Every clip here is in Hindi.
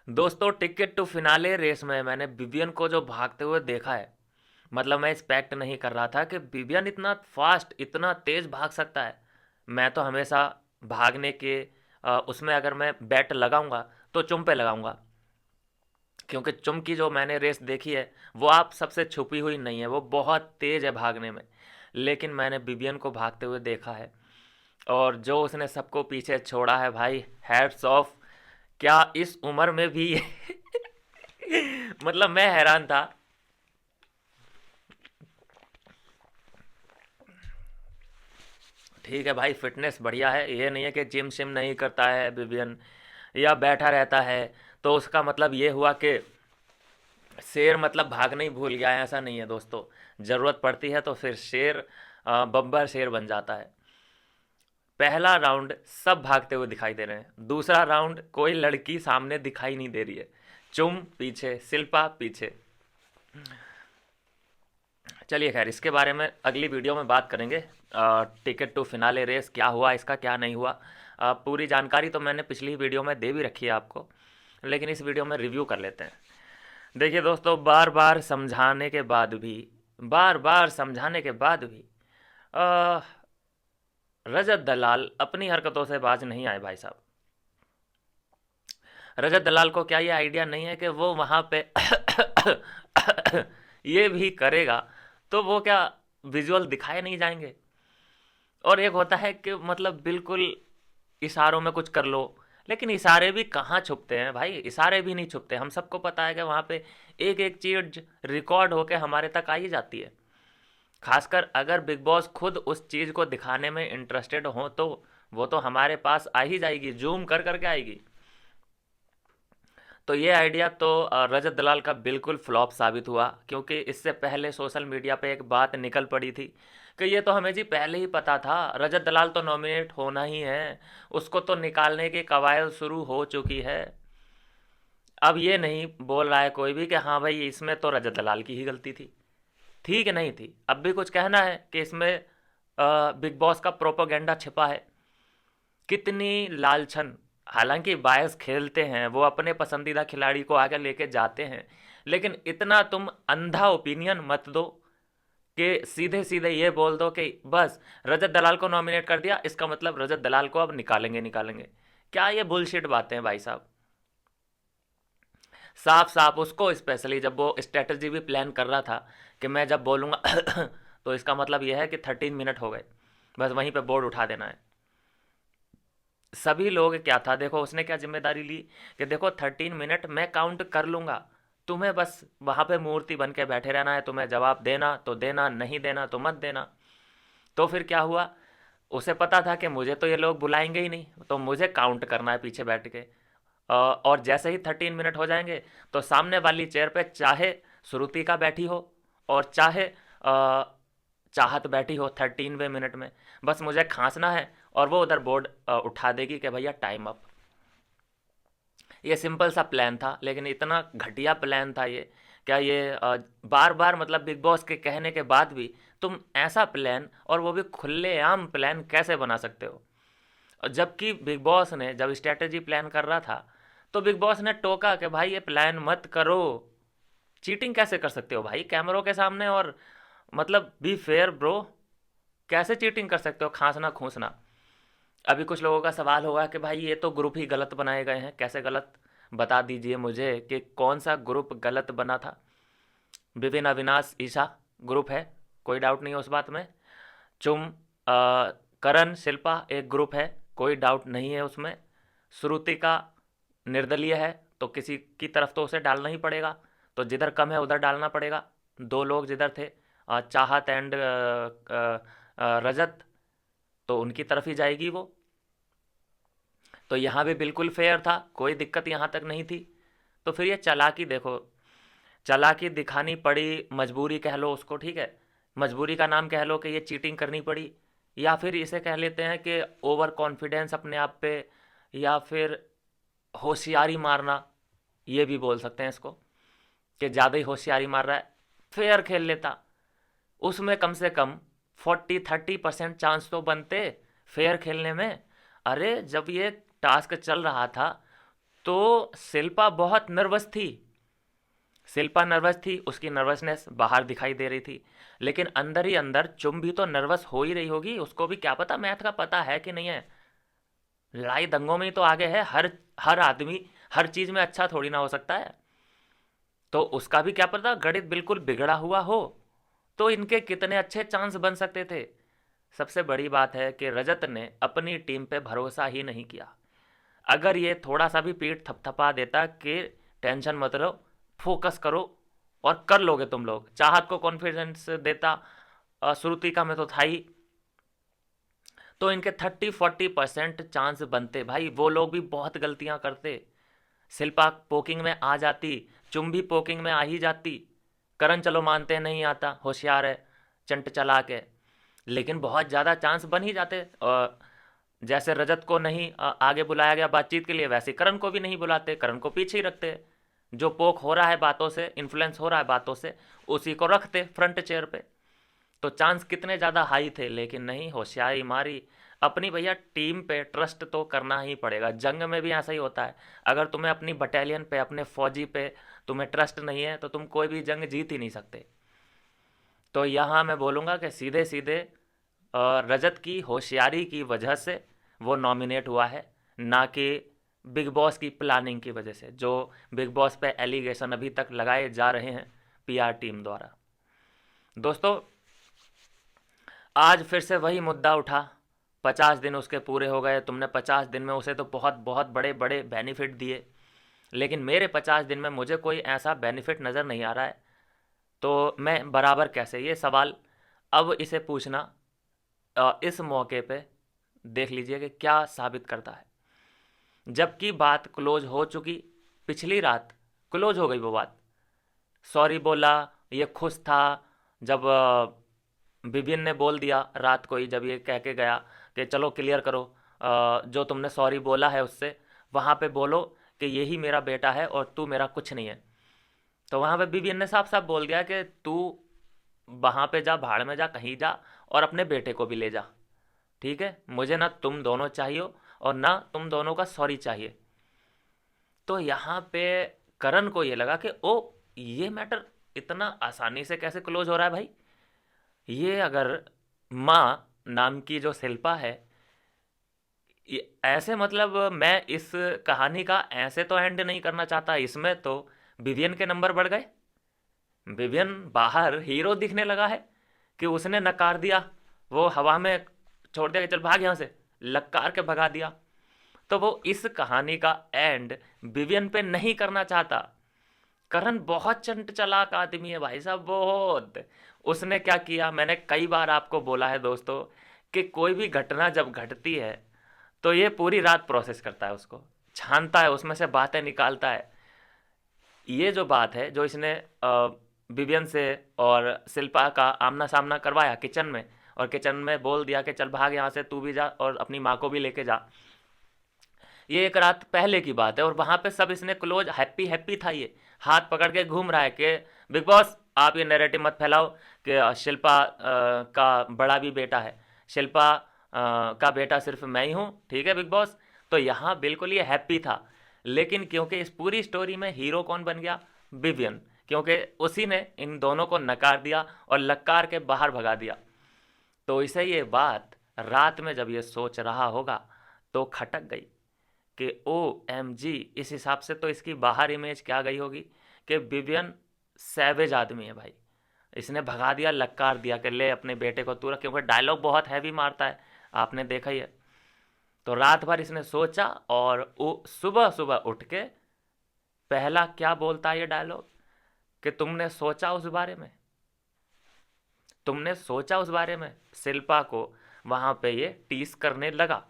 दोस्तों टिकट टू फिनाले रेस में मैंने विवियन को जो भागते हुए देखा है, मतलब मैं एक्सपेक्ट नहीं कर रहा था कि विवियन इतना फास्ट इतना तेज भाग सकता है। मैं तो हमेशा भागने के उसमें अगर मैं बैट लगाऊंगा तो चुम पे लगाऊंगा, क्योंकि चुम की जो मैंने रेस देखी है वो आप सबसे छुपी हुई नहीं है, वो बहुत तेज है भागने में। लेकिन मैंने विवियन को भागते हुए देखा है और जो उसने सबको पीछे छोड़ा है भाई, हैट्स ऑफ। क्या इस उम्र में भी मतलब मैं हैरान था। ठीक है भाई, फिटनेस बढ़िया है, ये नहीं है कि जिम शिम नहीं करता है विवियन या बैठा रहता है तो उसका मतलब ये हुआ कि शेर मतलब भागना ही भूल गया है, ऐसा नहीं है दोस्तों। ज़रूरत पड़ती है तो फिर शेर बब्बर शेर बन जाता है। पहला राउंड सब भागते हुए दिखाई दे रहे हैं, दूसरा राउंड कोई लड़की सामने दिखाई नहीं दे रही है, चुम पीछे, शिल्पा पीछे। चलिए खैर, इसके बारे में अगली वीडियो में बात करेंगे। टिकट टू फिनाले रेस क्या हुआ, इसका क्या नहीं हुआ। पूरी जानकारी तो मैंने पिछली वीडियो में दे भी रखी है आपको, लेकिन इस वीडियो में रिव्यू कर लेते हैं। देखिए दोस्तों, बार बार समझाने के बाद भी अ, रजत दलाल अपनी हरकतों से बाज नहीं आए भाई साहब। रजत दलाल को क्या ये आइडिया नहीं है कि वो वहाँ पे ये भी करेगा तो वो क्या विजुअल दिखाए नहीं जाएंगे। और एक होता है कि मतलब बिल्कुल इशारों में कुछ कर लो, लेकिन इशारे भी कहाँ छुपते हैं भाई, इशारे भी नहीं छुपते। हम सबको पता है कि वहाँ पे एक एक चीज रिकॉर्ड होके हमारे तक आ ही जाती है। खासकर अगर बिग बॉस खुद उस चीज़ को दिखाने में इंटरेस्टेड हो तो वो तो हमारे पास आ ही जाएगी, जूम कर करके आएगी। तो ये आइडिया तो रजत दलाल का बिल्कुल फ्लॉप साबित हुआ, क्योंकि इससे पहले सोशल मीडिया पे एक बात निकल पड़ी थी कि ये तो हमें जी पहले ही पता था, रजत दलाल तो नॉमिनेट होना ही है, उसको तो निकालने की कवायद शुरू हो चुकी है। अब ये नहीं बोल रहा है कोई भी कि हाँ भाई इसमें तो रजत दलाल की ही गलती थी। ठीक है, नहीं थी, अब भी कुछ कहना है कि इसमें बिग बॉस का प्रोपोगेंडा छिपा है। कितनी लालछन, हालांकि बायस खेलते हैं, वो अपने पसंदीदा खिलाड़ी को आगे लेके जाते हैं, लेकिन इतना तुम अंधा ओपिनियन मत दो कि सीधे सीधे ये बोल दो कि बस रजत दलाल को नॉमिनेट कर दिया इसका मतलब रजत दलाल को अब निकालेंगे निकालेंगे। क्या ये बुलशिट बातें हैं भाई साहब। साफ साफ उसको, स्पेशली जब वो स्ट्रेटजी भी प्लान कर रहा था कि मैं जब बोलूँगा तो इसका मतलब यह है कि 13 मिनट हो गए, बस वहीं पे बोर्ड उठा देना है। सभी लोग क्या था, देखो उसने क्या जिम्मेदारी ली कि देखो 13 मिनट मैं काउंट कर लूँगा, तुम्हें बस वहाँ पे मूर्ति बन के बैठे रहना है, तुम्हें जवाब देना तो देना, नहीं देना तो मत देना। तो फिर क्या हुआ, उसे पता था कि मुझे तो ये लोग बुलाएंगे ही नहीं, तो मुझे काउंट करना है पीछे बैठ के। और जैसे ही 13 मिनट हो जाएंगे तो सामने वाली चेयर पे चाहे श्रुतिका बैठी हो और चाहे चाहत बैठी हो 13वें मिनट में, बस मुझे खांसना है और वो उधर बोर्ड उठा देगी कि भैया टाइम अप। ये सिंपल सा प्लान था, लेकिन इतना घटिया प्लान था ये। क्या ये बार बार मतलब बिग बॉस के कहने के बाद भी तुम ऐसा प्लान, और वो भी खुलेआम प्लान, कैसे बना सकते हो। और जबकि बिग बॉस ने जब स्ट्रेटेजी प्लान कर रहा था तो बिग बॉस ने टोका कि भाई ये प्लान मत करो, चीटिंग कैसे कर सकते हो भाई कैमरों के सामने, और मतलब बी फेयर ब्रो, कैसे चीटिंग कर सकते हो खांसना खूंसना। अभी कुछ लोगों का सवाल होगा कि भाई ये तो ग्रुप ही गलत बनाए गए हैं, कैसे गलत, बता दीजिए मुझे कि कौन सा ग्रुप गलत बना था। विपिन, अविनाश, ईशा ग्रुप है, कोई डाउट नहीं है उस बात में। चुम, करण, शिल्पा एक ग्रुप है, कोई डाउट नहीं है उसमें। श्रुति का निर्दलीय है तो किसी की तरफ तो उसे डालना ही पड़ेगा, तो जिधर कम है उधर डालना पड़ेगा। दो लोग जिधर थे चाहत एंड रजत, तो उनकी तरफ ही जाएगी वो। तो यहाँ भी बिल्कुल फेयर था, कोई दिक्कत यहाँ तक नहीं थी। तो फिर ये चालाकी देखो, चालाकी दिखानी पड़ी, मजबूरी कह लो उसको, ठीक है, मजबूरी का नाम कह लो कि ये चीटिंग करनी पड़ी, या फिर इसे कह लेते हैं कि ओवर कॉन्फिडेंस अपने आप पे, या फिर होशियारी मारना, ये भी बोल सकते हैं इसको कि ज़्यादा ही होशियारी मार रहा है। फेयर खेल लेता, उसमें कम से कम 40-30% चांस तो बनते फेयर खेलने में। अरे जब ये टास्क चल रहा था तो शिल्पा बहुत नर्वस थी। शिल्पा नर्वस थी, उसकी नर्वसनेस बाहर दिखाई दे रही थी, लेकिन अंदर ही अंदर चुम भी तो नर्वस हो ही रही होगी। उसको भी क्या पता मैथ का पता है कि नहीं है। लड़ाई दंगों में ही तो आगे है। हर हर आदमी हर चीज में अच्छा थोड़ी ना हो सकता है। तो उसका भी क्या पता गणित बिल्कुल बिगड़ा हुआ हो, तो इनके कितने अच्छे चांस बन सकते थे। सबसे बड़ी बात है कि रजत ने अपनी टीम पे भरोसा ही नहीं किया। अगर ये थोड़ा सा भी पीठ थपथपा देता कि टेंशन मत लो, फोकस करो और कर लोगे तुम लोग, चाहत को कॉन्फिडेंस देता, श्रुतिका में तो था ही, तो इनके 30-40% चांस बनते। भाई वो लोग भी बहुत गलतियां करते। शिल्पा पोकिंग में आ जाती, चुम भी पोकिंग में आ ही जाती। करण चलो मानते हैं नहीं आता, होशियार है, चंट चला के, लेकिन बहुत ज़्यादा चांस बन ही जाते। जैसे रजत को नहीं आगे बुलाया गया बातचीत के लिए, वैसे करण को भी नहीं बुलाते, करण को पीछे ही रखते। जो पोक हो रहा है बातों से, इन्फ्लुएंस हो रहा है बातों से, उसी को रखते फ्रंट चेयर पे। तो चांस कितने ज़्यादा हाई थे, लेकिन नहीं, होशियारी मारी अपनी। भैया टीम पे ट्रस्ट तो करना ही पड़ेगा। जंग में भी ऐसा ही होता है। अगर तुम्हें अपनी बटालियन पे, अपने फौजी पे तुम्हें ट्रस्ट नहीं है, तो तुम कोई भी जंग जीत ही नहीं सकते। तो यहाँ मैं बोलूँगा कि सीधे सीधे रजत की होशियारी की वजह से वो नॉमिनेट हुआ है, ना कि बिग बॉस की प्लानिंग की वजह से, जो बिग बॉस पे एलिगेशन अभी तक लगाए जा रहे हैं पीआर टीम द्वारा। दोस्तों, आज फिर से वही मुद्दा उठा। 50 दिन उसके पूरे हो गए, तुमने 50 दिन में उसे तो बहुत बहुत बड़े बड़े बेनिफिट दिए, लेकिन मेरे 50 दिन में मुझे कोई ऐसा बेनिफिट नज़र नहीं आ रहा है। तो मैं बराबर कैसे, ये सवाल अब इसे पूछना इस मौके पे देख लीजिए कि क्या साबित करता है। जबकि बात क्लोज हो चुकी, पिछली रात क्लोज हो गई वो बात। सॉरी बोला, ये खुश था जब विभिन्न ने बोल दिया रात को ही, जब ये कह के गया कि चलो क्लियर करो, जो तुमने सॉरी बोला है उससे वहाँ पे बोलो कि यही मेरा बेटा है और तू मेरा कुछ नहीं है। तो वहाँ पे विभिन्न ने साफ साफ बोल दिया कि तू वहाँ पे जा, भाड़ में जा, कहीं जा, और अपने बेटे को भी ले जा। ठीक है, मुझे ना तुम दोनों चाहिए और ना तुम दोनों का सॉरी चाहिए। तो यहाँ पे करण को ये लगा कि ओ, ये मैटर इतना आसानी से कैसे क्लोज हो रहा है भाई। ये अगर माँ नाम की जो शिल्पा है, ऐसे मतलब मैं इस कहानी का ऐसे तो एंड नहीं करना चाहता। इसमें तो विवियन के नंबर बढ़ गए। विवियन बाहर हीरो दिखने लगा है कि उसने नकार दिया, वो हवा में छोड़ दिया कि चल भाग यहाँ से, ललकार के भगा दिया। तो वो इस कहानी का एंड विवियन पे नहीं करना चाहता। करण बहुत चंट चालाक आदमी है भाई साहब, बहुत। उसने क्या किया, मैंने कई बार आपको बोला है दोस्तों, कि कोई भी घटना जब घटती है तो ये पूरी रात प्रोसेस करता है, उसको छानता है, उसमें से बातें निकालता है। ये जो बात है जो इसने विवियन से और शिल्पा का आमना सामना करवाया किचन में, और किचन में बोल दिया कि चल भाग यहाँ से, तू भी जा और अपनी माँ को भी लेके जा, ये एक रात पहले की बात है। और वहाँ पे सब इसने क्लोज, हैप्पी हैप्पी था, ये हाथ पकड़ के घूम रहा है कि बिग बॉस आप ये नैरेटिव मत फैलाओ कि शिल्पा का बड़ा भी बेटा है, शिल्पा का बेटा सिर्फ मैं ही हूँ, ठीक है बिग बॉस। तो यहाँ बिल्कुल ये हैप्पी था। लेकिन क्योंकि इस पूरी स्टोरी में हीरो कौन बन गया, विवियन, क्योंकि उसी ने इन दोनों को नकार दिया और लकार के बाहर भगा दिया। तो इसे ये बात रात में जब ये सोच रहा होगा तो खटक गई कि ओ एम जी, इस हिसाब से तो इसकी बाहर इमेज क्या गई होगी कि विवियन सैवेज आदमी है भाई। इसने भगा दिया, लकार दिया कि ले अपने बेटे को तू रख, क्योंकि डायलॉग बहुत हैवी मारता है, आपने देखा ही है। तो रात भर इसने सोचा और वो सुबह सुबह उठ के पहला क्या बोलता है ये डायलॉग कि तुमने सोचा उस बारे में, तुमने सोचा उस बारे में। शिल्पा को वहां पे ये टीस करने लगा,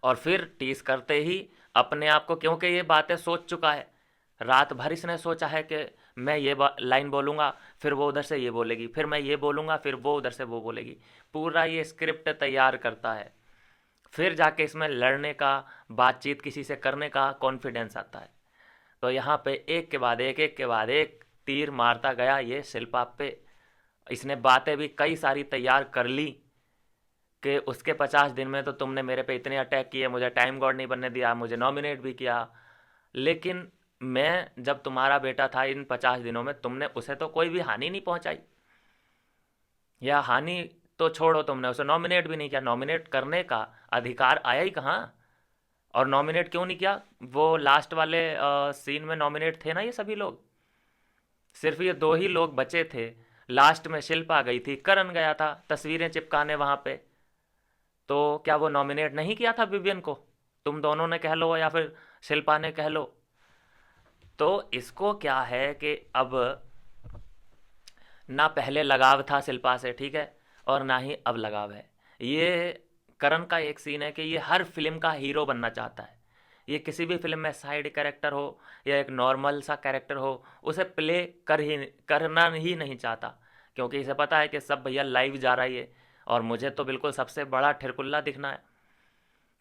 और फिर टीस करते ही अपने आप को, क्योंकि ये बातें सोच चुका है, रात भर इसने सोचा है कि मैं ये लाइन बोलूँगा, फिर वो उधर से ये बोलेगी, फिर मैं ये बोलूँगा, फिर वो उधर से वो बोलेगी। पूरा ये स्क्रिप्ट तैयार करता है, फिर जाके इसमें लड़ने का, बातचीत किसी से करने का कॉन्फिडेंस आता है। तो यहाँ पे एक के बाद एक के बाद एक तीर मारता गया ये शिल्पा पे। इसने बातें भी कई सारी तैयार कर ली कि उसके 50 दिन में तो तुमने मेरे पे इतने अटैक किए, मुझे टाइम गॉड नहीं बनने दिया, मुझे नॉमिनेट भी किया, लेकिन मैं जब तुम्हारा बेटा था इन 50 दिनों में तुमने उसे तो कोई भी हानि नहीं पहुंचाई, या हानि तो छोड़ो, तुमने उसे नॉमिनेट भी नहीं किया। नॉमिनेट करने का अधिकार आया ही कहाँ, और नॉमिनेट क्यों नहीं किया? वो लास्ट वाले सीन में नॉमिनेट थे ना ये सभी लोग, सिर्फ ये दो ही लोग बचे थे। लास्ट में शिल्पा गई थी, करण गया था तस्वीरें चिपकाने वहां पे, तो क्या वो नॉमिनेट नहीं किया था विवियन को? तुम दोनों ने कह लो या फिर शिल्पा ने कह लो। तो इसको क्या है कि अब ना पहले लगाव था शिल्पा से, ठीक है, और ना ही अब लगाव है। ये करण का एक सीन है कि ये हर फिल्म का हीरो बनना चाहता है। ये किसी भी फिल्म में साइड कैरेक्टर हो या एक नॉर्मल सा कैरेक्टर हो, उसे प्ले करना ही नहीं चाहता, क्योंकि इसे पता है कि सब भैया लाइव जा रही है और मुझे तो बिल्कुल सबसे बड़ा ठिरकुल्ला दिखना है।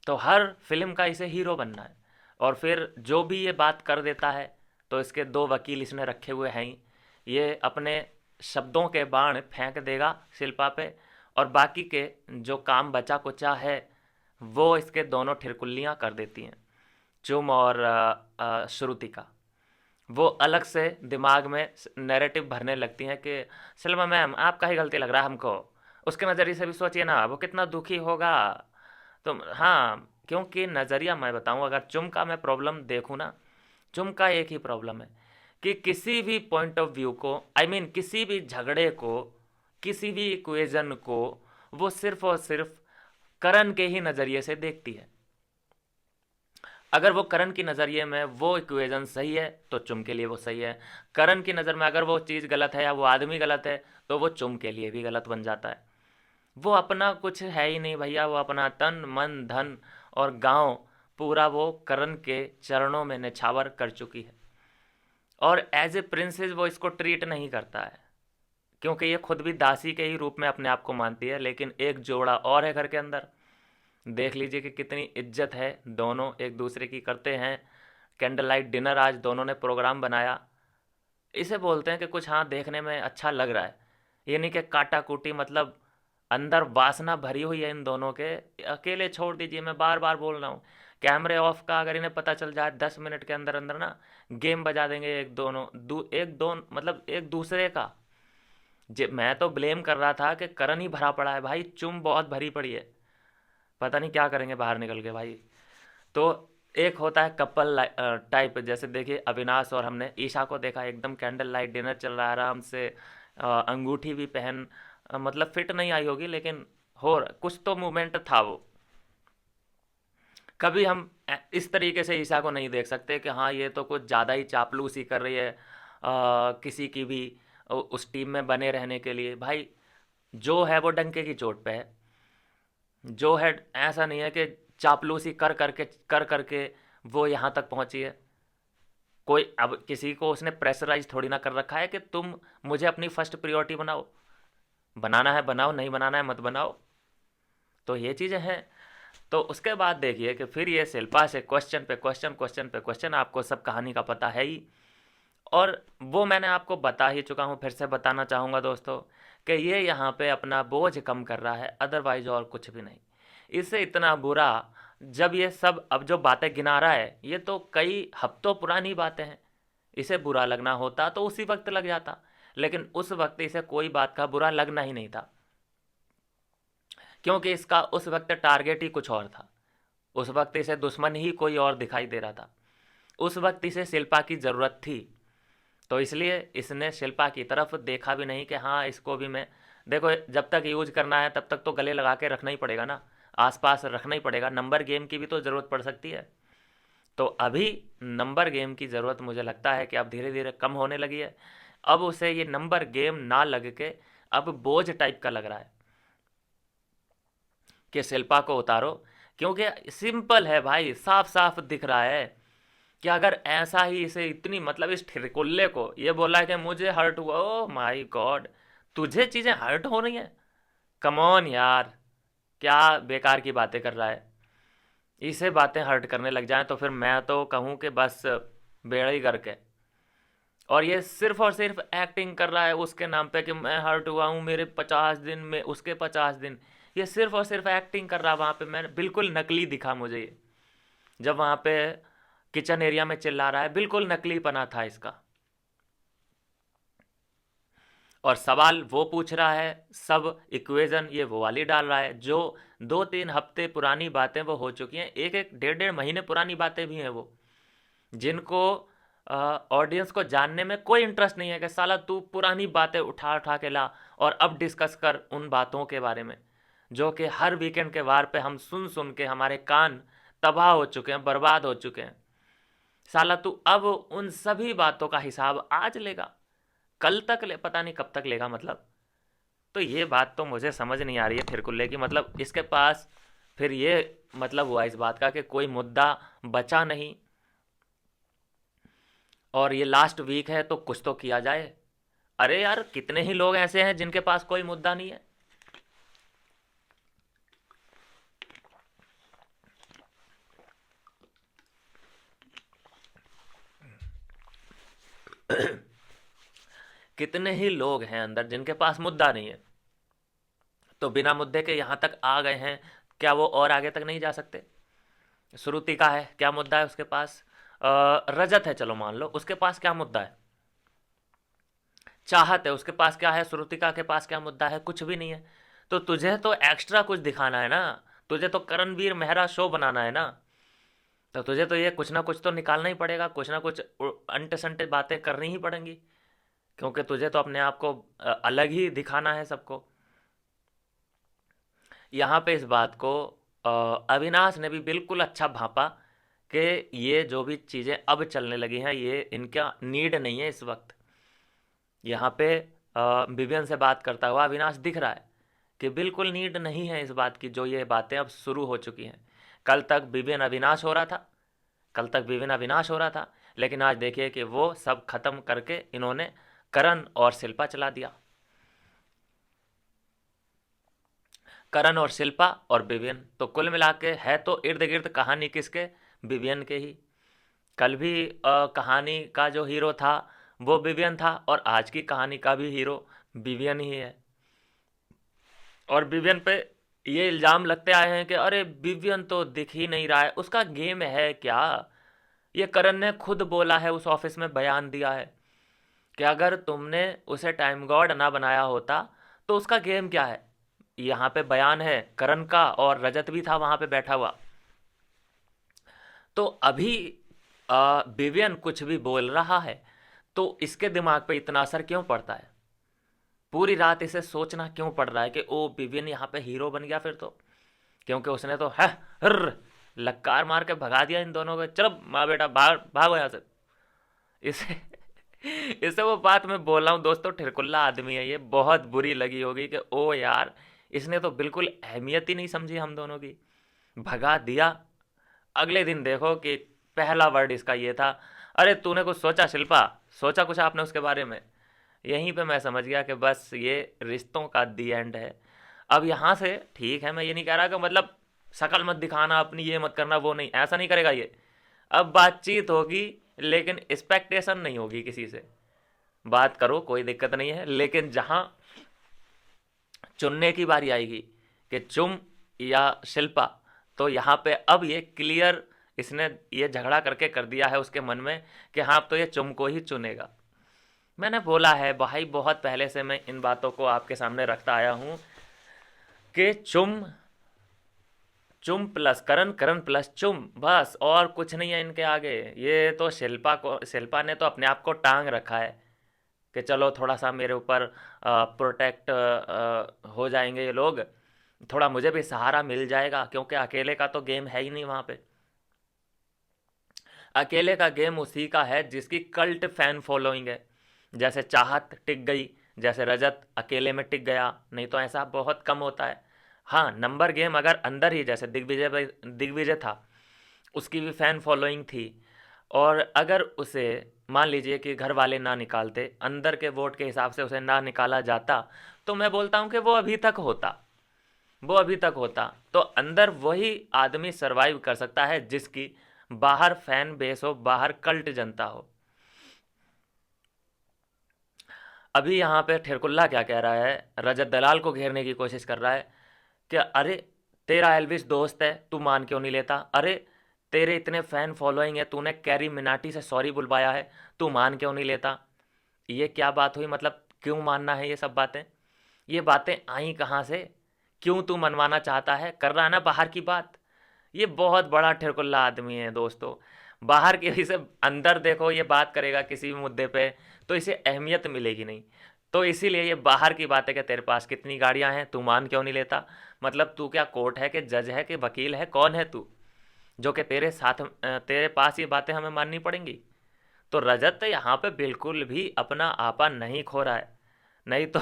तो हर फिल्म का इसे हीरो बनना है, और फिर जो भी ये बात कर देता है तो इसके दो वकील इसने रखे हुए हैं ही। ये अपने शब्दों के बाण फेंक देगा शिल्पा पे, और बाकी के जो काम बचा कुचा है वो इसके दोनों ठिरकुल्लियाँ कर देती हैं, चुम और श्रुति का। वो अलग से दिमाग में नैरेटिव भरने लगती हैं कि सलमा मैम आपका ही गलती लग रहा है हमको, उसके नज़रिए से भी सोचिए ना वो कितना दुखी होगा। तो हाँ, क्योंकि नज़रिया मैं बताऊँ, अगर चुम का मैं प्रॉब्लम देखूँ ना, चुम का एक ही प्रॉब्लम है कि किसी भी पॉइंट ऑफ व्यू को, आई मीन किसी भी झगड़े को, किसी भी इक्वेजन को वो सिर्फ और सिर्फ करण के ही नज़रिए से देखती है। अगर वो करण की नज़रिए में वो इक्वेशन सही है तो चुम के लिए वो सही है, करण की नज़र में अगर वो चीज़ गलत है या वो आदमी गलत है तो वो चुम के लिए भी गलत बन जाता है। वो अपना कुछ है ही नहीं भैया, वो अपना तन मन धन और गांव पूरा वो करण के चरणों में निछावर कर चुकी है, और एज ए प्रिंसेस वो इसको ट्रीट नहीं करता है, क्योंकि ये खुद भी दासी के ही रूप में अपने आप को मानती है। लेकिन एक जोड़ा और है घर के अंदर, देख लीजिए कि कितनी इज्जत है, दोनों एक दूसरे की करते हैं। कैंडल लाइट डिनर आज दोनों ने प्रोग्राम बनाया, इसे बोलते हैं कि कुछ हाँ देखने में अच्छा लग रहा है, ये नहीं कि काटा कूटी, मतलब अंदर वासना भरी हुई है इन दोनों के। अकेले छोड़ दीजिए, मैं बार बार बोल रहा हूँ, कैमरे ऑफ का अगर इन्हें पता चल जाए 10 मिनट के अंदर अंदर ना, गेम बजा देंगे एक दोनों एक दो, मतलब एक दूसरे का। मैं तो ब्लेम कर रहा था कि करण ही भरा पड़ा है भाई, चुम बहुत भरी पड़ी है, पता नहीं क्या करेंगे बाहर निकल के भाई। तो एक होता है कपल टाइप, जैसे देखिए अविनाश और हमने ईशा को देखा, एकदम कैंडल लाइट डिनर चल रहा है आराम से, अंगूठी भी पहन, मतलब फिट नहीं आई होगी लेकिन हो कुछ तो मूवमेंट था वो। कभी हम इस तरीके से ईशा को नहीं देख सकते कि हाँ ये तो कुछ ज़्यादा ही चापलूसी कर रही है किसी की भी उस टीम में बने रहने के लिए। भाई जो है वो डंके की चोट पे है, जो है ऐसा नहीं है कि चापलूसी कर करके वो यहाँ तक पहुँची है। कोई अब किसी को उसने प्रेशराइज थोड़ी ना कर रखा है कि तुम मुझे अपनी फर्स्ट प्रायोरिटी बनाओ, बनाना है बनाओ, नहीं बनाना है मत बनाओ। तो ये चीज़ें हैं। तो उसके बाद देखिए कि फिर ये शिल्पा से क्वेश्चन पे क्वेश्चन, क्वेश्चन पे क्वेश्चन, आपको सब कहानी का पता है ही, और वो मैंने आपको बता ही चुका हूँ, फिर से बताना चाहूँगा दोस्तों कि ये यहाँ पे अपना बोझ कम कर रहा है, अदरवाइज और कुछ भी नहीं। इससे इतना बुरा, जब ये सब अब जो बातें गिना रहा है ये तो कई हफ्तों पुरानी बातें हैं, इसे बुरा लगना होता तो उसी वक्त लग जाता, लेकिन उस वक्त इसे कोई बात का बुरा लगना ही नहीं था, क्योंकि इसका उस वक्त टारगेट ही कुछ और था। उस वक्त इसे दुश्मन ही कोई और दिखाई दे रहा था, उस वक्त इसे शिल्पा की ज़रूरत थी। तो इसलिए इसने शिल्पा की तरफ देखा भी नहीं कि हाँ इसको भी मैं, देखो जब तक यूज करना है तब तक तो गले लगा के रखना ही पड़ेगा ना, आसपास रखना ही पड़ेगा, नंबर गेम की भी तो ज़रूरत पड़ सकती है। तो अभी नंबर गेम की ज़रूरत मुझे लगता है कि अब धीरे धीरे कम होने लगी है। अब उसे ये नंबर गेम ना लग के अब बोझ टाइप का लग रहा है कि शिल्पा को उतारो, क्योंकि सिंपल है भाई, साफ साफ दिख रहा है कि अगर ऐसा ही इसे इतनी, मतलब इस ठिरकुल्ले को ये बोला है कि मुझे हर्ट हुआ, ओ माय गॉड, तुझे चीज़ें हर्ट हो रही हैं? कम ऑन यार, क्या बेकार की बातें कर रहा है। इसे बातें हर्ट करने लग जाएं तो फिर मैं तो कहूँ कि बस बेड़ा ही करके। और ये सिर्फ और सिर्फ एक्टिंग कर रहा है उसके नाम पे कि मैं हर्ट हुआ हूँ, मेरे 50 दिन में उसके 50 दिन। ये सिर्फ और सिर्फ एक्टिंग कर रहा। वहाँ पे मैं बिल्कुल नकली दिखा मुझे ये, जब वहाँ पे किचन एरिया में चिल्ला रहा है, बिल्कुल नकलीपना था इसका। और सवाल वो पूछ रहा है, सब इक्वेशन ये वो वाली डाल रहा है, जो 2-3 हफ्ते पुरानी बातें वो हो चुकी हैं, एक एक डेढ़ डेढ़ महीने पुरानी बातें भी हैं वो, जिनको ऑडियंस को जानने में कोई इंटरेस्ट नहीं है कि साला तू पुरानी बातें उठा उठा के ला और अब डिस्कस कर उन बातों के बारे में, जो कि हर वीकेंड के वार पे हम सुन सुन के हमारे कान तबाह हो चुके हैं, बर्बाद हो चुके हैं। साला तू अब उन सभी बातों का हिसाब आज लेगा, कल तक ले, पता नहीं कब तक लेगा मतलब। तो ये बात तो मुझे समझ नहीं आ रही है फिरकुल्ले की, मतलब इसके पास फिर ये मतलब हुआ इस बात का कि कोई मुद्दा बचा नहीं, और ये लास्ट वीक है तो कुछ तो किया जाए। अरे यार, कितने ही लोग ऐसे हैं जिनके पास कोई मुद्दा नहीं है। कितने ही लोग हैं अंदर जिनके पास मुद्दा नहीं है, तो बिना मुद्दे के यहाँ तक आ गए हैं, क्या वो और आगे तक नहीं जा सकते? श्रुति का है, क्या मुद्दा है उसके पास? रजत है, चलो मान लो, उसके पास क्या मुद्दा है? चाहत है, उसके पास क्या है? श्रुतिका के पास क्या मुद्दा है? कुछ भी नहीं है। तो तुझे तो एक्स्ट्रा कुछ दिखाना है ना, तुझे तो करणवीर मेहरा शो बनाना है ना, तो तुझे तो ये कुछ ना कुछ तो निकालना ही पड़ेगा, कुछ ना कुछ अंटे संटे बातें करनी ही पड़ेंगी, क्योंकि तुझे तो अपने आप को अलग ही दिखाना है सबको। यहाँ पे इस बात को अविनाश ने भी बिल्कुल अच्छा भांपा कि ये जो भी चीज़ें अब चलने लगी हैं, ये इनका नीड नहीं है इस वक्त। यहाँ पे विवियन से बात करता हुआ अविनाश दिख रहा है कि बिल्कुल नीड नहीं है इस बात की, जो ये बातें अब शुरू हो चुकी हैं। कल तक विवियन अविनाश हो रहा था, कल तक विवियन अविनाश हो रहा था, लेकिन आज देखिए कि वो सब खत्म करके इन्होंने करण और शिल्पा चला दिया। करण और शिल्पा और विवियन, तो कुल मिला के है तो इर्द गिर्द कहानी किसके? विवियन के ही। कल भी कहानी का जो हीरो था वो विवियन था, और आज की कहानी का भी हीरो विवियन ही है। और विवियन पे ये इल्ज़ाम लगते आए हैं कि अरे विवियन तो दिख ही नहीं रहा है, उसका गेम है क्या? ये करण ने खुद बोला है, उस ऑफिस में बयान दिया है कि अगर तुमने उसे टाइम गॉड ना बनाया होता तो उसका गेम क्या है। यहाँ पे बयान है करण का, और रजत भी था वहाँ पे बैठा हुआ। तो अभी विवियन कुछ भी बोल रहा है तो इसके दिमाग पे इतना असर क्यों पड़ता है? पूरी रात इसे सोचना क्यों पड़ रहा है कि ओ विवियन यहाँ पे हीरो बन गया फिर तो? क्योंकि उसने तो है हर लक्कार मार के भगा दिया इन दोनों को, चलो माँ बेटा भाग भागो यहाँ से। इसे इसे वो बात मैं बोल रहा हूँ दोस्तों, ठिरकुल्ला आदमी है ये, बहुत बुरी लगी होगी कि ओ यार, इसने तो बिल्कुल अहमियत ही नहीं समझी हम दोनों की, भगा दिया। अगले दिन देखो कि पहला वर्ड इसका ये था, अरे तूने कुछ सोचा शिल्पा? सोचा कुछ आपने उसके बारे में? यहीं पे मैं समझ गया कि बस ये रिश्तों का दी एंड है। अब यहाँ से ठीक है, मैं ये नहीं कह रहा कि मतलब शकल मत दिखाना अपनी, ये मत करना, वो नहीं, ऐसा नहीं करेगा ये। अब बातचीत होगी लेकिन एक्सपेक्टेशन नहीं होगी किसी से। बात करो, कोई दिक्कत नहीं है, लेकिन जहाँ चुनने की बारी आएगी कि चुम या शिल्पा, तो यहाँ पे अब ये क्लियर इसने ये झगड़ा करके कर दिया है उसके मन में कि हाँ अब तो ये चुम को ही चुनेगा। मैंने बोला है भाई, बहुत पहले से मैं इन बातों को आपके सामने रखता आया हूँ कि चुम, चुम प्लस करण, करण प्लस चुम, बस और कुछ नहीं है इनके आगे। ये तो शिल्पा ने तो अपने आप को टांग रखा है कि चलो थोड़ा सा मेरे ऊपर प्रोटेक्ट हो जाएंगे ये लोग, थोड़ा मुझे भी सहारा मिल जाएगा, क्योंकि अकेले का तो गेम है ही नहीं वहाँ पे। अकेले का गेम उसी का है जिसकी कल्ट फैन फॉलोइंग है। जैसे चाहत टिक गई, जैसे रजत अकेले में टिक गया, नहीं तो ऐसा बहुत कम होता है। हाँ, नंबर गेम अगर अंदर ही, जैसे दिग्विजय था, उसकी भी फैन फॉलोइंग थी, और अगर उसे मान लीजिए कि घर वाले ना निकालते, अंदर के वोट के हिसाब से उसे ना निकाला जाता, तो मैं बोलता हूँ कि वो अभी तक होता, वो अभी तक होता। तो अंदर वही आदमी सरवाइव कर सकता है जिसकी बाहर फैन बेस हो, बाहर कल्ट जनता हो। अभी यहाँ पे ठेरकुल्ला क्या कह रहा है, रजत दलाल को घेरने की कोशिश कर रहा है कि अरे तेरा एल्विस दोस्त है, तू मान क्यों नहीं लेता? अरे तेरे इतने फैन फॉलोइंग है, तूने कैरी मिनाटी से सॉरी बुलवाया है, तू मान क्यों नहीं लेता? ये क्या बात हुई? मतलब क्यों मानना है ये सब बातें? ये बातें आई कहाँ से? क्यों तू मनवाना चाहता है? कर रहा है ना बाहर की बात। ये बहुत बड़ा ठिरकुल्ला आदमी है दोस्तों। बाहर के इसे अंदर देखो, ये बात करेगा किसी भी मुद्दे पे तो इसे अहमियत मिलेगी नहीं। तो इसीलिए ये बाहर की बात है कि तेरे पास कितनी गाड़ियां हैं, तू मान क्यों नहीं लेता? मतलब तू क्या कोर्ट है कि जज है कि वकील है? कौन है तू जो कि तेरे साथ तेरे पास ये बातें हमें माननी पड़ेंगी? तो रजत यहाँ पे बिल्कुल भी अपना आपा नहीं खो रहा है। नहीं तो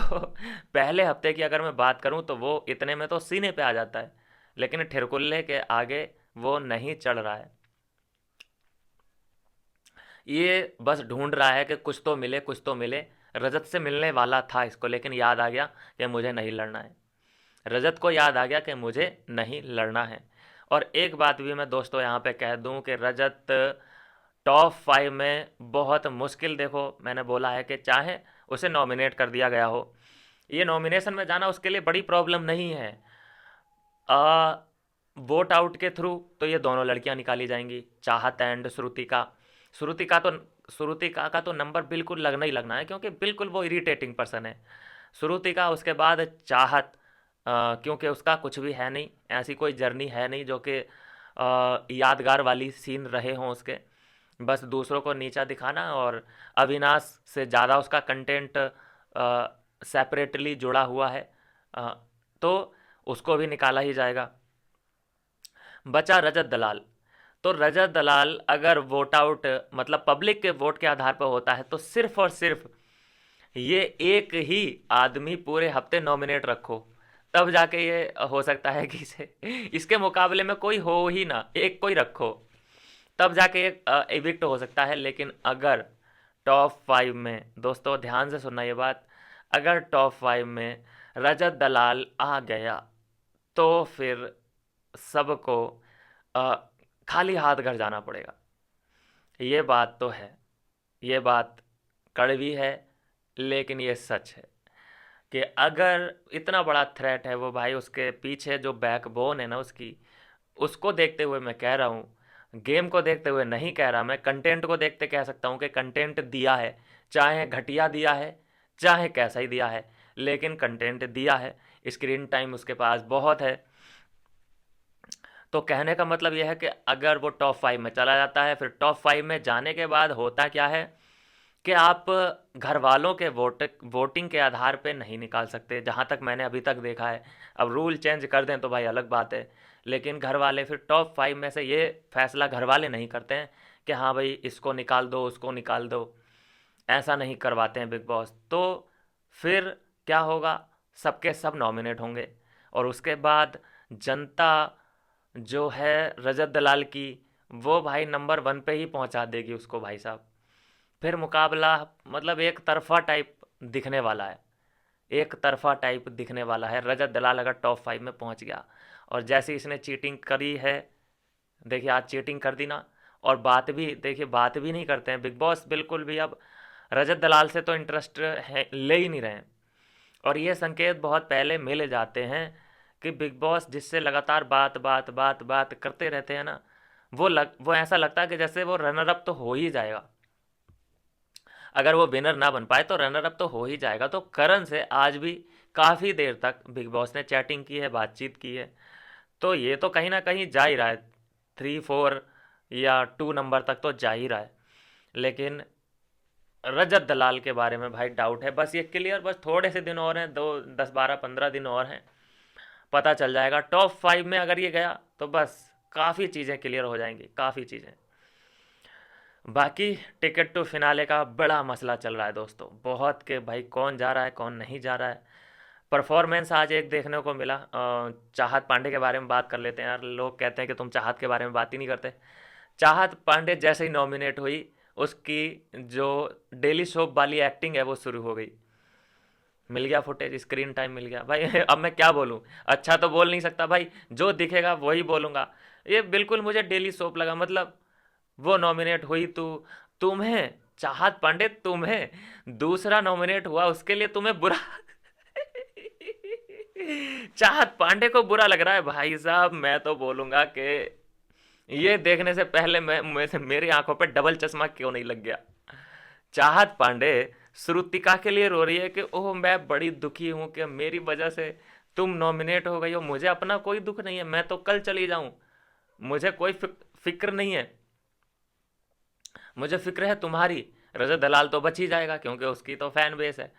पहले हफ्ते की अगर मैं बात करूं तो वो इतने में तो सीने पे आ जाता है, लेकिन ठिरकुल्ले के आगे वो नहीं चढ़ रहा है। ये बस ढूंढ रहा है कि कुछ तो मिले, कुछ तो मिले। रजत से मिलने वाला था इसको, लेकिन याद आ गया कि मुझे नहीं लड़ना है। रजत को याद आ गया कि मुझे नहीं लड़ना है। और एक बात भी मैं दोस्तों यहाँ पे कह दूं कि रजत टॉप 5 में बहुत मुश्किल, देखो मैंने बोला है कि चाहे उसे नॉमिनेट कर दिया गया हो, ये नॉमिनेशन में जाना उसके लिए बड़ी प्रॉब्लम नहीं है। आ, वोट आउट के थ्रू तो ये दोनों लड़कियां निकाली जाएंगी, चाहत एंड श्रुतिका। श्रुतिका तो श्रुतिका का तो नंबर बिल्कुल लगना ही लगना है, क्योंकि बिल्कुल वो इरिटेटिंग पर्सन है। श्रुतिका, उसके बाद चाहत, क्योंकि उसका कुछ भी है नहीं, ऐसी कोई जर्नी है नहीं जो कि यादगार वाली सीन रहे हों उसके। बस दूसरों को नीचा दिखाना, और अविनाश से ज़्यादा उसका कंटेंट सेपरेटली जुड़ा हुआ है। अ, तो उसको भी निकाला ही जाएगा। बचा रजत दलाल। तो रजत दलाल अगर वोट आउट मतलब पब्लिक के वोट के आधार पर होता है तो सिर्फ और सिर्फ ये एक ही आदमी पूरे हफ्ते नॉमिनेट रखो, तब जाके ये हो सकता है कि इसे इसके मुकाबले में कोई हो ही ना, एक कोई रखो, तब जाके ये एविक्ट हो सकता है। लेकिन अगर टॉप 5 में, दोस्तों ध्यान से सुनना ये बात, अगर टॉप 5 में रजत दलाल आ गया तो फिर सबको अ, खाली हाथ घर जाना पड़ेगा। ये बात तो है, ये बात कड़वी है, लेकिन ये सच है कि अगर इतना बड़ा थ्रेट है वो, भाई उसके पीछे जो बैकबोन है ना उसकी, उसको देखते हुए मैं कह रहा हूँ, गेम को देखते हुए नहीं कह रहा, मैं कंटेंट को देखते कह सकता हूँ कि कंटेंट दिया है, चाहे घटिया दिया है, चाहे कैसा ही दिया है, लेकिन कंटेंट दिया है। स्क्रीन टाइम उसके पास बहुत है। तो कहने का मतलब यह है कि अगर वो टॉप 5 में चला जाता है, फिर टॉप 5 में जाने के बाद होता क्या है कि आप घर वालों के वोटिंग के आधार पे नहीं निकाल सकते, जहाँ तक मैंने अभी तक देखा है। अब रूल चेंज कर दें तो भाई अलग बात है, लेकिन घर वाले फिर टॉप 5 में से ये फैसला घर वाले नहीं करते हैं कि हाँ भाई इसको निकाल दो, उसको निकाल दो। ऐसा नहीं करवाते हैं बिग बॉस। तो फिर क्या होगा? सबके सब नॉमिनेट होंगे, और उसके बाद जनता जो है रजत दलाल की, वो भाई नंबर 1 पे ही पहुंचा देगी उसको भाई साहब। फिर मुकाबला मतलब एक तरफा टाइप दिखने वाला है, एक तरफा टाइप दिखने वाला है। रजत दलाल अगर टॉप 5 में पहुंच गया, और जैसे इसने चीटिंग करी है, देखिए आज चीटिंग कर दी ना, और बात भी देखिए, बात भी नहीं करते हैं बिग बॉस बिल्कुल भी अब। रजत दलाल से तो इंटरेस्ट है, ले ही नहीं रहे हैं। और ये संकेत बहुत पहले मिल जाते हैं कि बिग बॉस जिससे लगातार बात बात बात बात करते रहते हैं ना, वो ऐसा लगता है कि जैसे वो रनर अप तो हो ही जाएगा। अगर वो विनर ना बन पाए तो रनर अप तो हो ही जाएगा। तो करण से आज भी काफ़ी देर तक बिग बॉस ने चैटिंग की है, बातचीत की है। तो ये तो कहीं ना कहीं जा ही रहा है, 3 4 या 2 नंबर तक तो जा ही रहा है। लेकिन रजत दलाल के बारे में भाई डाउट है। बस ये क्लियर, बस थोड़े से दिन और हैं, 2 10 12 15 दिन और हैं, पता चल जाएगा। टॉप 5 में अगर ये गया तो बस काफ़ी चीज़ें क्लियर हो जाएंगी, काफ़ी चीज़ें। बाकी टिकट टू फिनाले का बड़ा मसला चल रहा है दोस्तों, बहुत, के भाई कौन जा रहा है कौन नहीं जा रहा है। परफॉर्मेंस आज एक देखने को मिला। चाहत पांडे के बारे में बात कर लेते हैं यार, लोग कहते हैं कि तुम चाहत के बारे में बात ही नहीं करते। चाहत पांडे जैसे ही नॉमिनेट हुई, उसकी जो डेली सोप वाली एक्टिंग है वो शुरू हो गई। मिल गया फुटेज, स्क्रीन टाइम मिल गया भाई। अब मैं क्या बोलूँ? अच्छा तो बोल नहीं सकता भाई, जो दिखेगा वही बोलूँगा। ये बिल्कुल मुझे डेली सोप लगा। मतलब वो नॉमिनेट हुई, तुम्हें चाहत पांडे, तुम्हें दूसरा नॉमिनेट हुआ, उसके लिए तुम्हें बुरा चाहत पांडे को बुरा लग रहा है भाई साहब, मैं तो बोलूंगा कि ये देखने से पहले मेरी आंखों पे डबल चश्मा क्यों नहीं लग गया। चाहत पांडे श्रुतिका के लिए रो रही है कि ओह मैं बड़ी दुखी हूं कि मेरी वजह से तुम नॉमिनेट हो गई हो, मुझे अपना कोई दुख नहीं है, मैं तो कल चली जाऊं, मुझे कोई फिक्र नहीं है, मुझे फिक्र है तुम्हारी। रजत दलाल तो बच ही जाएगा क्योंकि उसकी तो फैन बेस है।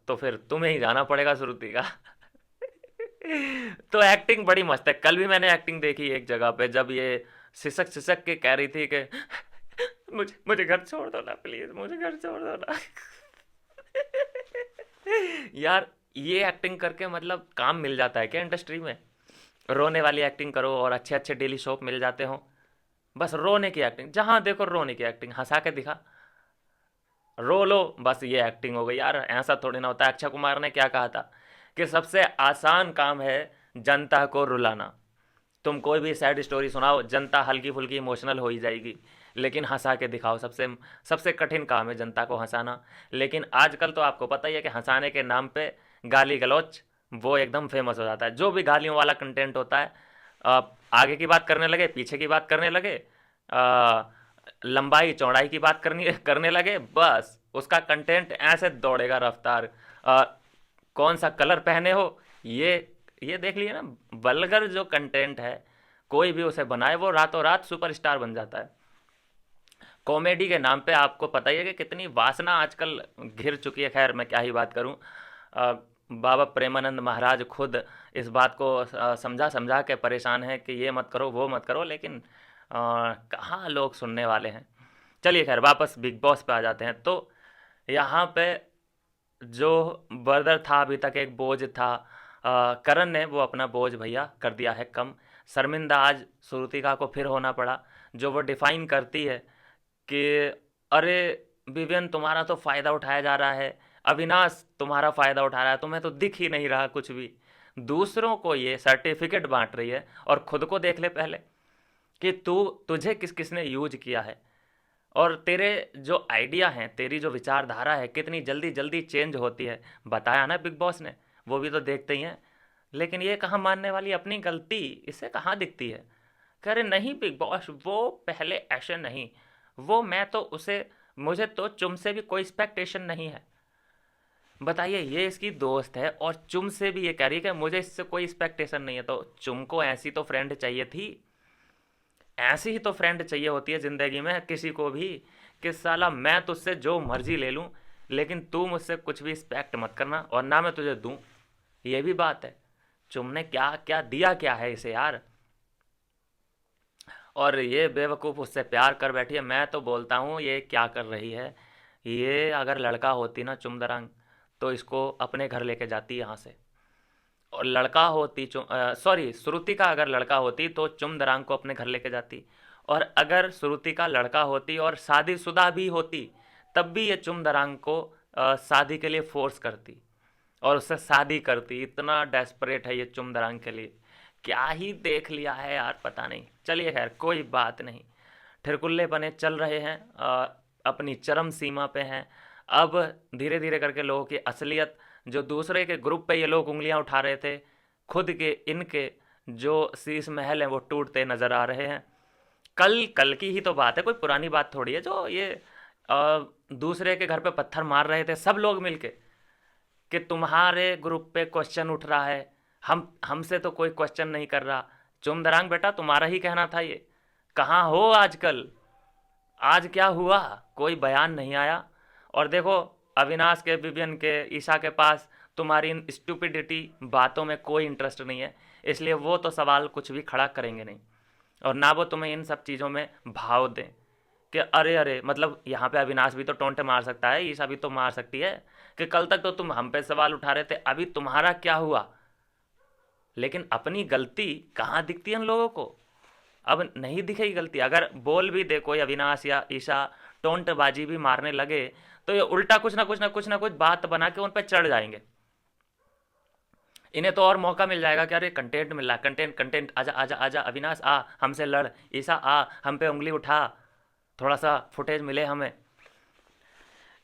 तो फिर तुम्हें ही जाना पड़ेगा श्रुतिका। तो एक्टिंग बड़ी मस्त है। कल भी मैंने एक्टिंग देखी एक जगह पे, जब ये सिसक सिसक के कह रही थी कि मुझे मुझे घर छोड़ दो ना प्लीज, मुझे घर छोड़ दो ना। यार ये एक्टिंग करके मतलब काम मिल जाता है क्या इंडस्ट्री में? रोने वाली एक्टिंग करो और अच्छे अच्छे डेली शो मिल जाते हो। बस रोने की एक्टिंग, जहां देखो रोने की एक्टिंग, हंसा के दिखा, रो लो, बस ये एक्टिंग हो गई। यार ऐसा थोड़ी ना होता है। अक्षय कुमार ने क्या कहा था कि सबसे आसान काम है जनता को रुलाना। तुम कोई भी सैड स्टोरी सुनाओ, जनता हल्की फुल्की इमोशनल हो ही जाएगी, लेकिन हंसा के दिखाओ। सबसे सबसे कठिन काम है जनता को हंसाना। लेकिन आजकल तो आपको पता ही है कि हंसाने के नाम पे गाली गलौच वो एकदम फेमस हो जाता है। जो भी गालियों वाला कंटेंट होता है, आगे की बात करने लगे, पीछे की बात करने लगे, अ, लंबाई चौड़ाई की बात करनी करने लगे, बस उसका कंटेंट ऐसे दौड़ेगा रफ्तार। अ, कौन सा कलर पहने हो, ये ये देख लिए ना। वल्गर जो कंटेंट है, कोई भी उसे बनाए वो रातों रात सुपरस्टार बन जाता है। कॉमेडी के नाम पे आपको पता ही है कि कितनी वासना आजकल घिर चुकी है। खैर मैं क्या ही बात करूं। बाबा प्रेमानंद महाराज खुद इस बात को समझा समझा के परेशान है कि ये मत करो वो मत करो, लेकिन कहाँ लोग सुनने वाले हैं। चलिए खैर वापस बिग बॉस पे आ जाते हैं। तो यहाँ पे जो बर्दर था अभी तक एक बोझ था, करण ने वो अपना बोझ भैया कर दिया है कम। शर्मिंदा आज श्रुतिका को फिर होना पड़ा, जो वो डिफाइन करती है कि अरे विवियन तुम्हारा तो फ़ायदा उठाया जा रहा है, अविनाश तुम्हारा फ़ायदा उठा रहा है, तुम्हें तो दिख ही नहीं रहा कुछ भी। दूसरों को ये सर्टिफिकेट बांट रही है और खुद को देख ले पहले कि तुझे किस किसने यूज किया है, और तेरे जो आइडिया हैं, तेरी जो विचारधारा है कितनी जल्दी जल्दी चेंज होती है। बताया ना बिग बॉस ने, वो भी तो देखते ही हैं। लेकिन ये कहाँ मानने वाली, अपनी गलती इसे कहाँ दिखती है। कह रहे नहीं बिग बॉस वो पहले ऐसे नहीं, वो मैं तो उसे, मुझे तो चुम से भी कोई एक्सपेक्टेशन नहीं है। बताइए, ये इसकी दोस्त है और चुम से भी ये कह रही है कि मुझे इससे कोई एक्सपेक्टेशन नहीं है। तो चुम को ऐसी तो फ्रेंड चाहिए थी, ऐसी ही तो फ्रेंड चाहिए होती है ज़िंदगी में किसी को भी, कि साला मैं तुझसे जो मर्जी ले लूँ लेकिन तू मुझसे कुछ भी एक्सपेक्ट मत करना और ना मैं तुझे दूँ। ये भी बात है। तुमने क्या क्या दिया क्या है इसे यार। और ये बेवकूफ़ उससे प्यार कर बैठी है। मैं तो बोलता हूँ ये क्या कर रही है। ये अगर लड़का होती ना चुमदरंग, तो इसको अपने घर लेके जाती यहाँ से। और लड़का होती सॉरी श्रुति का अगर लड़का होती तो चुमदरांग को अपने घर लेके जाती। और अगर श्रुति का लड़का होती और शादीशुदा भी होती, तब भी ये चुमदरांग को शादी के लिए फोर्स करती और उससे शादी करती। इतना डेस्परेट है ये चुमदरांग के लिए। क्या ही देख लिया है यार, पता नहीं। चलिए खैर कोई बात नहीं। ठिरकुल्ले बने चल रहे हैं, अपनी चरम सीमा पे हैं। अब धीरे धीरे करके लोगों की असलियत, जो दूसरे के ग्रुप पे ये लोग उंगलियां उठा रहे थे, खुद के इनके जो शीश महल हैं वो टूटते नजर आ रहे हैं। कल कल की ही तो बात है, कोई पुरानी बात थोड़ी है। जो ये दूसरे के घर पे पत्थर मार रहे थे सब लोग मिलके कि तुम्हारे ग्रुप पे क्वेश्चन उठ रहा है, हम हमसे तो कोई क्वेश्चन नहीं कर रहा। चुमदरांग बेटा तुम्हारा ही कहना था ये, कहाँ हो आजकल? आज क्या हुआ? कोई बयान नहीं आया। और देखो अविनाश के, विवियन के, ईशा के पास तुम्हारी इन स्टूपिडिटी बातों में कोई इंटरेस्ट नहीं है, इसलिए वो तो सवाल कुछ भी खड़ा करेंगे नहीं। और ना वो तुम्हें इन सब चीज़ों में भाव दें कि अरे अरे, मतलब यहाँ पे अविनाश भी तो टोंटे मार सकता है, ईशा भी तो मार सकती है कि कल तक तो तुम हम पे सवाल उठा रहे थे, अभी तुम्हारा क्या हुआ। लेकिन अपनी गलती कहाँ दिखती है उन लोगों को? अब नहीं दिखेगी गलती। अगर बोल भी दे कोई अविनाश या ईशा, टोंटबाजी भी मारने लगे, तो ये उल्टा कुछ ना कुछ बात बना के उन पर चढ़ जाएंगे। इन्हें तो और मौका मिल जाएगा कि अरे कंटेंट मिल रहा है, कंटेंट कंटेंट, आजा आजा आजा अविनाश आ हमसे लड़, ईशा आ हम पे उंगली उठा, थोड़ा सा फुटेज मिले हमें।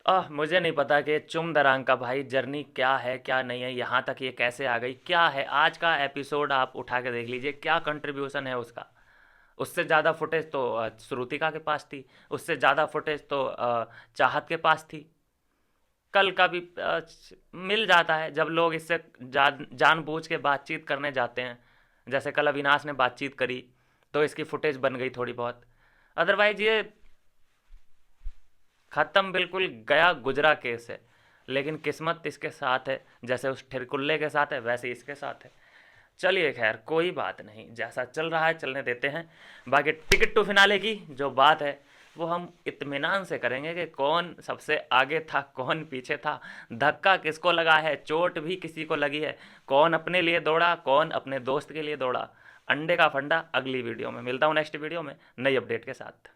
मुझे नहीं पता कि चुम दरांग का भाई जर्नी क्या है क्या नहीं है, यहाँ तक ये कैसे आ गई, क्या है आज का एपिसोड आप उठा के देख लीजिए, क्या कंट्रीब्यूशन है उसका। उससे ज़्यादा फुटेज तो श्रुतिका के पास थी, उससे ज़्यादा फुटेज तो चाहत के पास थी। कल का भी मिल जाता है जब लोग इससे जानबूझ के बातचीत करने जाते हैं। जैसे कल अविनाश ने बातचीत करी तो इसकी फुटेज बन गई थोड़ी बहुत। अदरवाइज ये ख़त्म, बिल्कुल गया गुजरा केस है। लेकिन किस्मत इसके साथ है, जैसे उस ठिरकुल्ले के साथ है वैसे ही इसके साथ है। चलिए खैर कोई बात नहीं, जैसा चल रहा है चलने देते हैं। बाकी टिकट टू फिनाले की जो बात है वो हम इत्मीनान से करेंगे कि कौन सबसे आगे था कौन पीछे था, धक्का किसको लगा है, चोट भी किसी को लगी है, कौन अपने लिए दौड़ा कौन अपने दोस्त के लिए दौड़ा। अंडे का फंडा अगली वीडियो में मिलता हूँ, नेक्स्ट वीडियो में नई अपडेट के साथ।